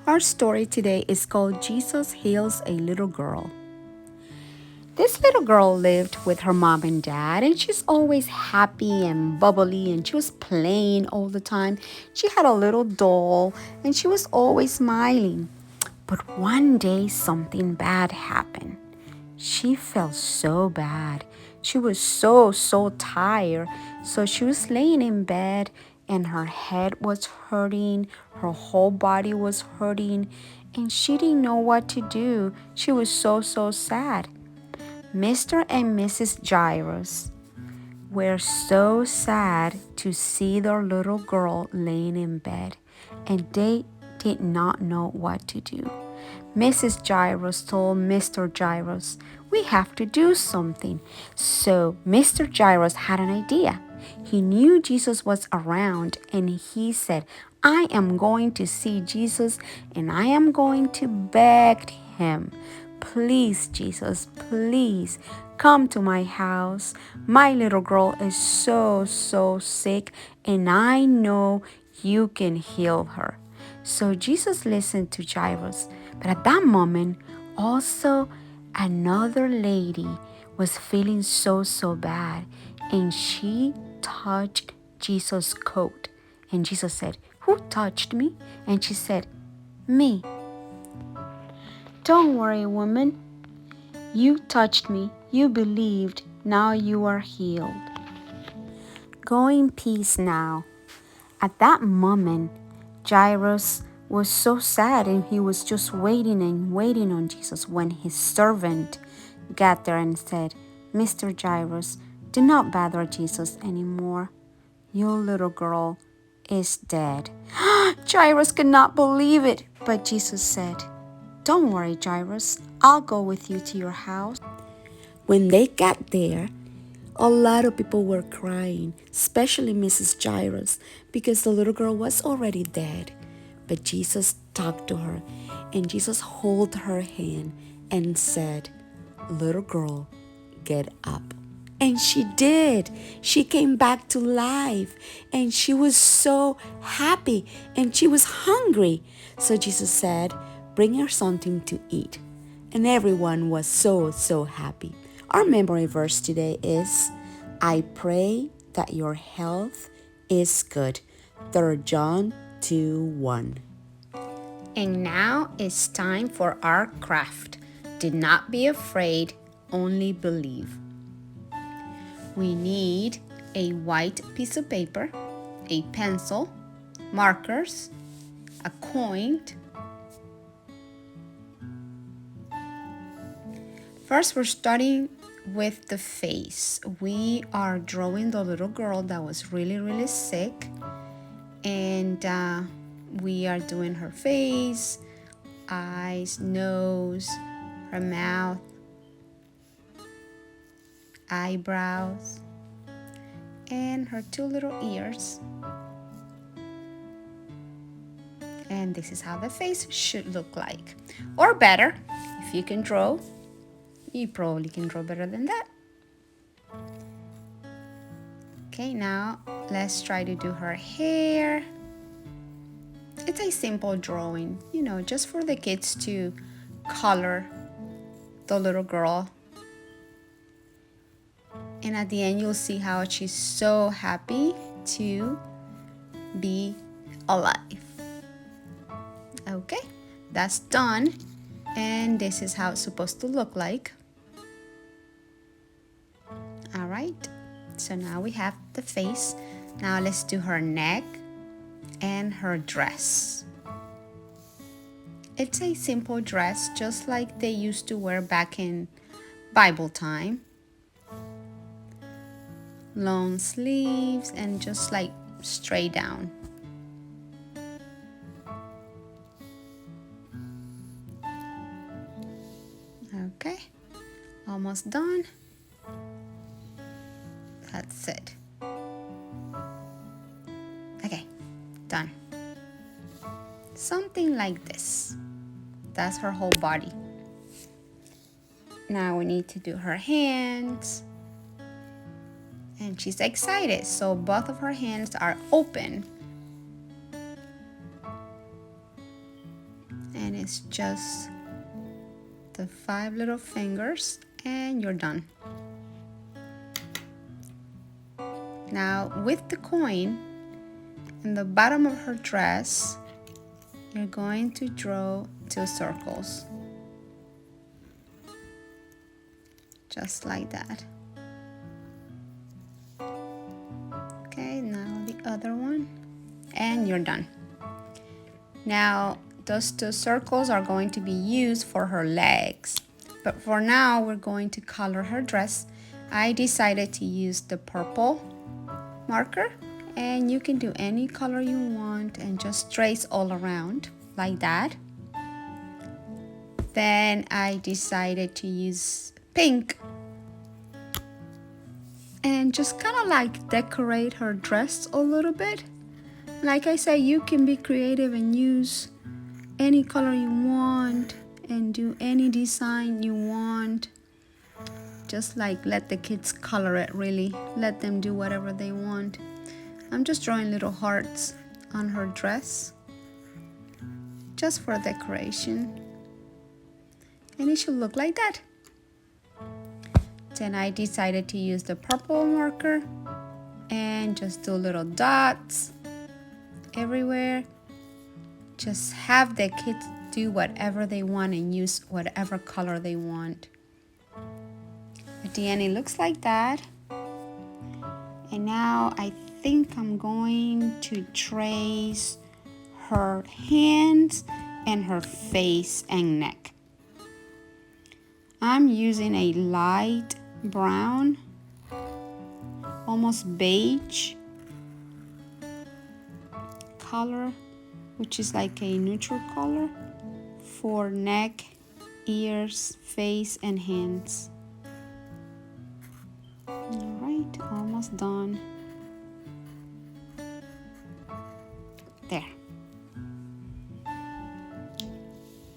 Our story today is called Jesus Heals a Little Girl. This little girl lived with her mom and dad, and she's always happy and bubbly, and she was playing all the time. She had a little doll, and she was always smiling. But one day, something bad happened. She felt so bad. She was so tired. So she was laying in bed and her head was hurting. Her whole body was hurting and she didn't know what to do. She was so sad. Mr. and Mrs. Gyros were so sad to see their little girl laying in bed, and they did not know what to do. Mrs. Gyros told Mr. Gyros, "We have to do something." So Mr. Gyros had an idea. He knew Jesus was around and he said, "I am going to see Jesus and I am going to beg him. Please, Jesus, please come to my house. My little girl is so sick and I know you can heal her." So Jesus listened to Jairus. But at that moment, also another lady was feeling so bad and she touched Jesus' coat. And Jesus said, "Who touched me?" And she said, "Me." "Don't worry, woman. You touched me. You believed. Now you are healed. Go in peace now." At that moment, Jairus was so sad and he was just waiting and waiting on Jesus when his servant got there and said, "Mr. Jairus, do not bother Jesus anymore. Your little girl is dead." Jairus could not believe it, but Jesus said, "Don't worry, Jairus. I'll go with you to your house." When they got there, a lot of people were crying, especially Mrs. Jairus, because the little girl was already dead. But Jesus talked to her, and Jesus held her hand and said, "Little girl, get up." And she did. She came back to life, and she was so happy, and she was hungry. So Jesus said, "Bring her something to eat." And everyone was so happy. Our memory verse today is, "I pray that your health is good." 3 John 2:1. And now it's time for our craft. Do not be afraid, only believe. We need a white piece of paper, a pencil, markers, a coin. First, we're starting with the face. We are drawing the little girl that was really sick, and we are doing her face, eyes, nose, her mouth, eyebrows, and her 2 little ears. And this is how the face should look like. Or better, if you can draw, you probably can draw better than that. Okay, now let's try to do her hair. It's a simple drawing, just for the kids to color the little girl. And at the end, you'll see how she's so happy to be alive. Okay, that's done. And this is how it's supposed to look like. All right, so now we have the face. Now let's do her neck and her dress. It's a simple dress, just like they used to wear back in Bible time. Long sleeves and just like straight down. Okay, almost done. That's it. Okay, done. Something like this. That's her whole body. Now we need to do her hands. And she's excited, so both of her hands are open. and it's just the 5 little fingers, and you're done. Now with the coin in the bottom of her dress, you're going to draw 2 circles, just like that. Okay, now the other one, and you're done. Now those 2 circles are going to be used for her legs, but for now we're going to color her dress. I decided to use the purple marker, and you can do any color you want and just trace all around like that. Then I decided to use pink and just kind of like decorate her dress a little bit. Like I say, you can be creative and use any color you want and do any design you want. Just like let the kids color it, really. Let them do whatever they want. I'm just drawing little hearts on her dress, just for decoration. And it should look like that. Then I decided to use the purple marker and just do little dots everywhere. Just have the kids do whatever they want and use whatever color they want. At the end it looks like that. And now I think I'm going to trace her hands and her face and neck. I'm using a light brown, almost beige color, which is like a neutral color for neck, ears, face, and hands. All right, almost done. There.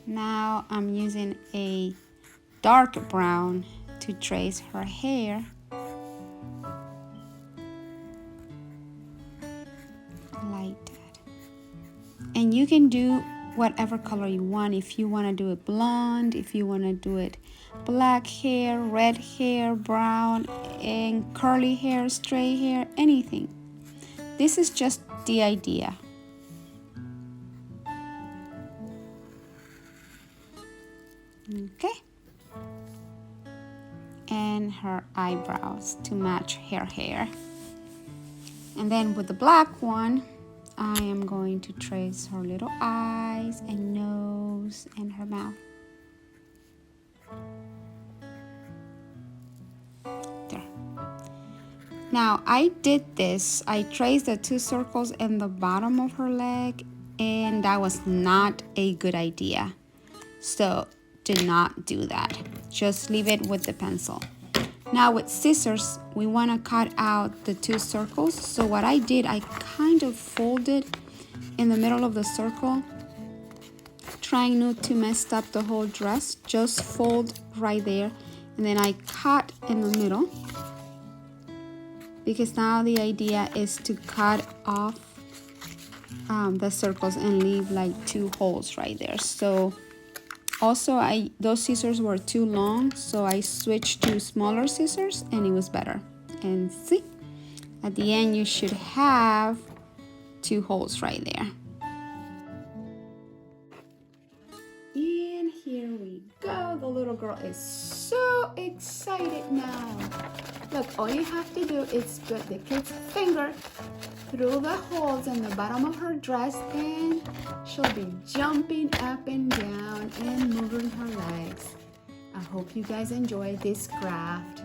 Now I'm using a dark brown to trace her hair. Like that. And you can do whatever color you want. If you want to do it blonde, if you want to do it black hair, red hair, brown, and curly hair, straight hair, anything. This is just the idea. Okay. And her eyebrows to match her hair. And then with the black one, I am going to trace her little eyes and nose and her mouth. There. Now I did this. I traced the 2 circles in the bottom of her leg, and that was not a good idea. So do not do that. Just leave it with the pencil. Now with scissors, we want to cut out the 2 circles. So what I did, I kind of folded in the middle of the circle, trying not to mess up the whole dress. Just fold right there, and then I cut in the middle, because now the idea is to cut off the circles and leave like 2 holes right there. So also, those scissors were too long, so I switched to smaller scissors and it was better. And see, at the end you should have 2 holes right there. And here we go. The little girl is so excited now. Look, all you have to do is put the kid's finger through the holes in the bottom of her dress, and she'll be jumping up and down and moving her legs. I hope you guys enjoy this craft.